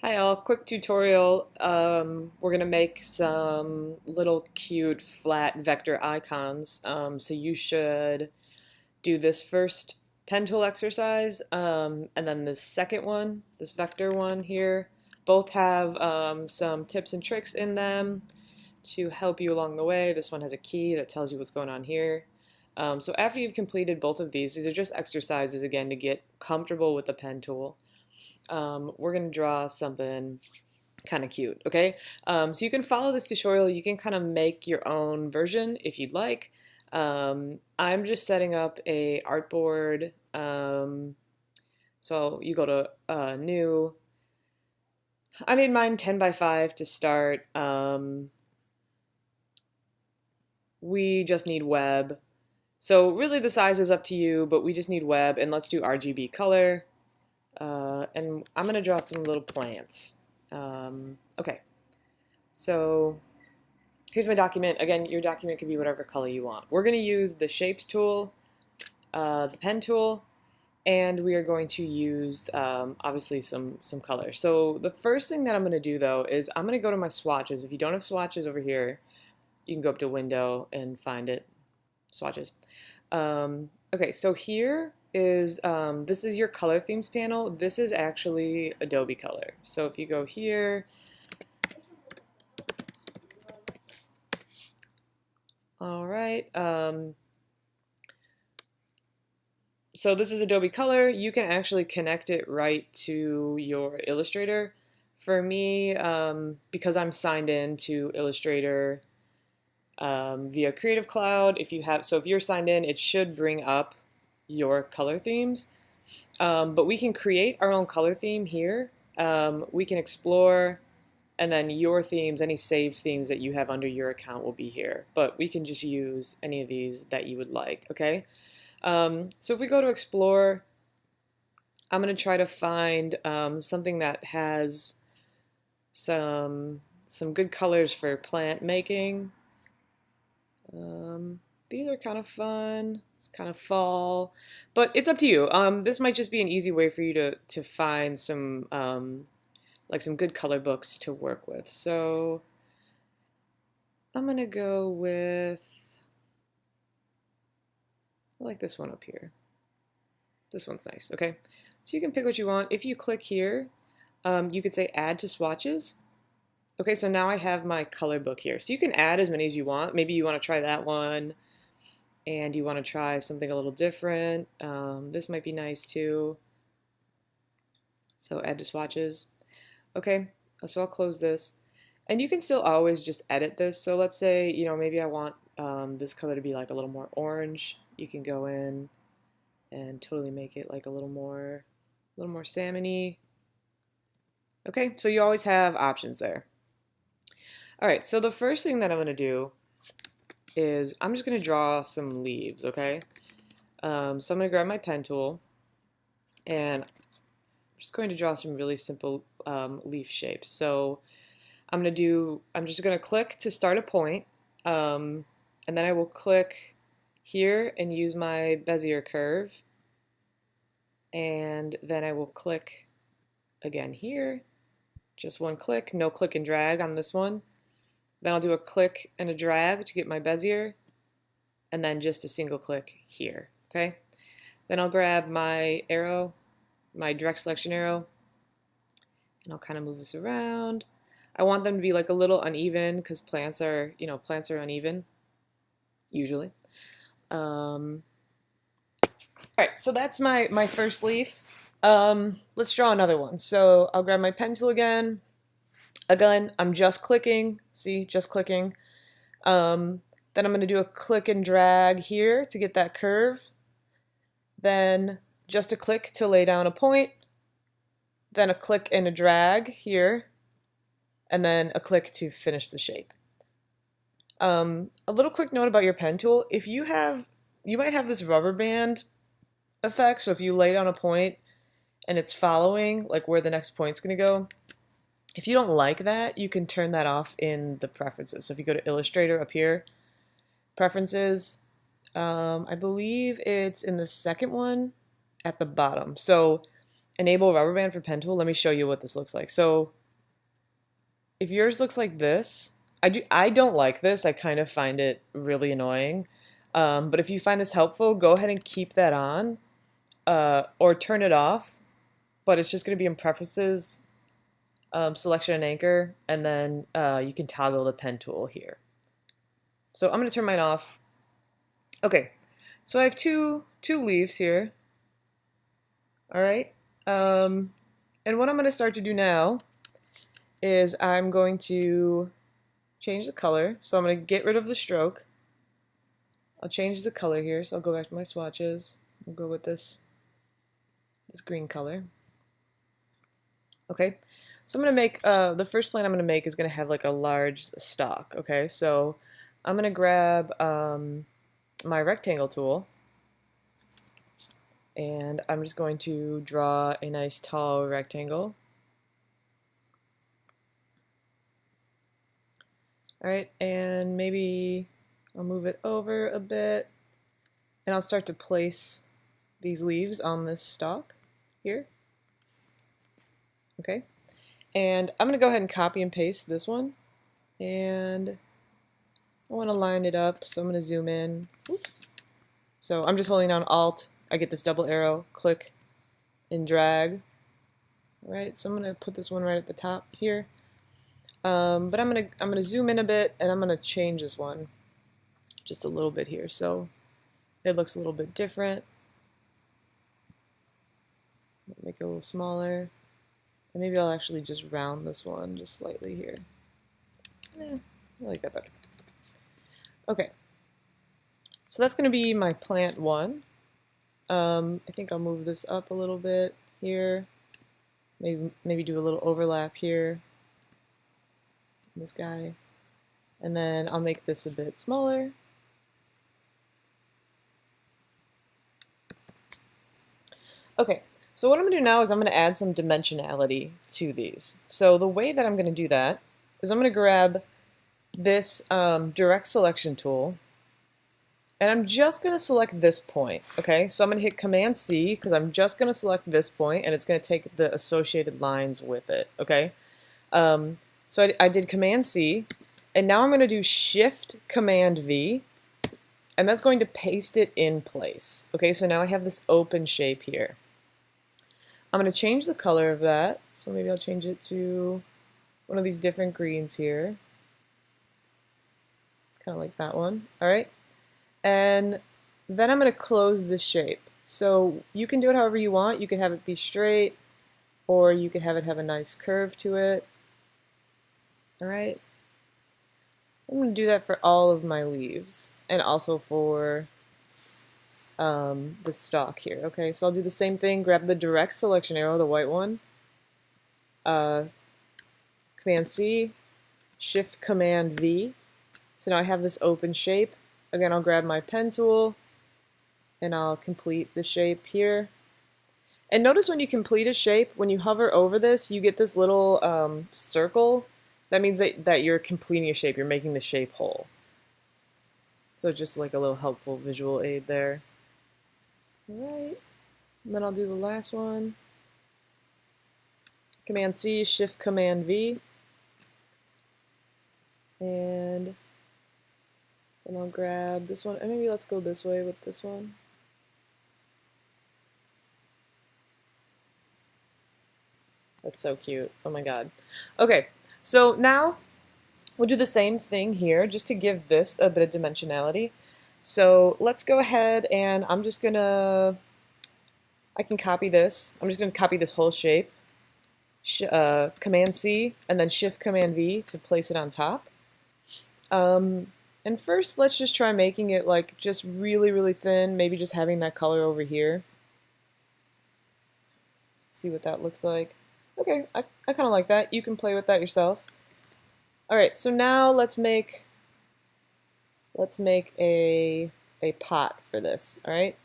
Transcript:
Hi all, quick tutorial. We're gonna make some little cute flat vector icons. So you should do this first pen tool exercise, and then the second one, this vector one here. Both have some tips and tricks in them to help you along the way. This one has a key that tells you what's going on here. So after you've completed both of these are just exercises again to get comfortable with the pen tool. We're going to draw something kind of cute, okay? So you can follow this tutorial. You can kind of make your own version if you'd like. I'm just setting up a artboard. So you go to new. I made mine 10 by 5 to start. We just need web. So really the size is up to you, but we just need web, and let's do RGB color. And I'm going to draw some little plants. Okay, so here's my document. Again, your document can be whatever color you want. We're going to use the Shapes tool, the Pen tool, and we are going to use obviously some color. So the first thing that I'm going to do though is I'm going to go to my swatches. If you don't have swatches over here, you can go up to Window and find it, swatches. Okay, so here is this is your color themes panel. This is actually Adobe Color. So if you go here, all right. So this is Adobe Color. You can actually connect it right to your Illustrator. For me, because I'm signed in to Illustrator via Creative Cloud, if you're signed in, it should bring up your color themes. But we can create our own color theme here. We can explore, and then your themes, any saved themes that you have under your account will be here. But we can just use any of these that you would like, okay? So if we go to explore, I'm going to try to find something that has some good colors for plant making. These are kind of fun. It's kind of fall, but it's up to you. This might just be an easy way for you to find some like some good color books to work with. So I'm gonna go with, I like this one up here. This one's nice. Okay, so you can pick what you want. If you click here, you could say add to swatches. Okay, so now I have my color book here. So you can add as many as you want. Maybe you want to try that one, and you want to try something a little different. This might be nice too. So add to swatches. Okay, so I'll close this. And you can still always just edit this. So let's say, maybe I want this color to be like a little more orange. You can go in and totally make it like a little more salmon-y. Okay, so you always have options there. All right, so the first thing that I'm going to do is I'm just going to draw some leaves, okay? So I'm going to grab my pen tool, and I'm just going to draw some really simple leaf shapes. So I'm just going to click to start a point, and then I will click here and use my Bezier curve, and then I will click again here, just one click, no click and drag on this one. Then I'll do a click and a drag to get my Bezier, and then just a single click here, okay? Then I'll grab my arrow, my direct selection arrow, and I'll kind of move this around. I want them to be like a little uneven because plants are uneven, usually. All right, so that's my first leaf. Let's draw another one. So I'll grab my pencil again. Again, I'm just clicking, see, just clicking. Then I'm going to do a click and drag here to get that curve. Then just a click to lay down a point. Then a click and a drag here. And then a click to finish the shape. A little quick note about your pen tool. You might have this rubber band effect, so if you lay down a point and it's following, like where the next point's going to go, if you don't like that, you can turn that off in the preferences. So if you go to Illustrator up here, preferences, I believe it's in the second one at the bottom. So enable rubber band for pen tool, let me show you what this looks like. So if yours looks like this, I don't like this. I kind of find it really annoying. But if you find this helpful, go ahead and keep that on or turn it off. But it's just going to be in preferences, selection and anchor, and then you can toggle the pen tool here. So I'm going to turn mine off. Okay, so I have two leaves here. All right, and what I'm going to start to do now is I'm going to change the color. So I'm going to get rid of the stroke. I'll change the color here. So I'll go back to my swatches. I'll go with this green color. Okay, so I'm going to make, the first plant I'm going to make is going to have like a large stalk. Okay, so I'm going to grab my rectangle tool, and I'm just going to draw a nice tall rectangle. Alright, and maybe I'll move it over a bit, and I'll start to place these leaves on this stalk here. Okay, and I'm going to go ahead and copy and paste this one, and I want to line it up, so I'm going to zoom in. Oops. So I'm just holding down Alt, I get this double arrow, click, and drag. Alright, so I'm going to put this one right at the top here. But I'm gonna zoom in a bit, and I'm gonna change this one just a little bit here, so it looks a little bit different. Make it a little smaller, and maybe I'll actually just round this one just slightly here. I like that better. Okay, so that's gonna be my plant one. I think I'll move this up a little bit here. Maybe do a little overlap here. This guy, and then I'll make this a bit smaller. Okay, so what I'm going to do now is I'm going to add some dimensionality to these. So the way that I'm going to do that is I'm going to grab this direct selection tool, and I'm just going to select this point. Okay, so I'm going to hit Command C because I'm just going to select this point, and it's going to take the associated lines with it. Okay. So I did Command C, and now I'm going to do Shift Command V, and that's going to paste it in place. Okay, so now I have this open shape here. I'm going to change the color of that, so maybe I'll change it to one of these different greens here. Kind of like that one. Alright, and then I'm going to close this shape. So you can do it however you want. You can have it be straight, or you could have it have a nice curve to it. Alright, I'm going to do that for all of my leaves, and also for the stalk here. Okay, so I'll do the same thing, grab the direct selection arrow, the white one, Command C, Shift Command V, so now I have this open shape. Again, I'll grab my pen tool, and I'll complete the shape here. And notice when you complete a shape, when you hover over this, you get this little circle. That means that you're completing a shape, you're making the shape whole. So just like a little helpful visual aid there. Alright, and then I'll do the last one. Command C, Shift Command V. And then I'll grab this one, and maybe let's go this way with this one. That's so cute, oh my god. Okay. So now we'll do the same thing here just to give this a bit of dimensionality. So let's go ahead, and I can copy this. I'm just going to copy this whole shape. Command C and then Shift Command V to place it on top. And first let's just try making it like just really, really thin, maybe just having that color over here. See what that looks like. Okay, I kind of like that. You can play with that yourself. Alright, so now let's make a pot for this, alright?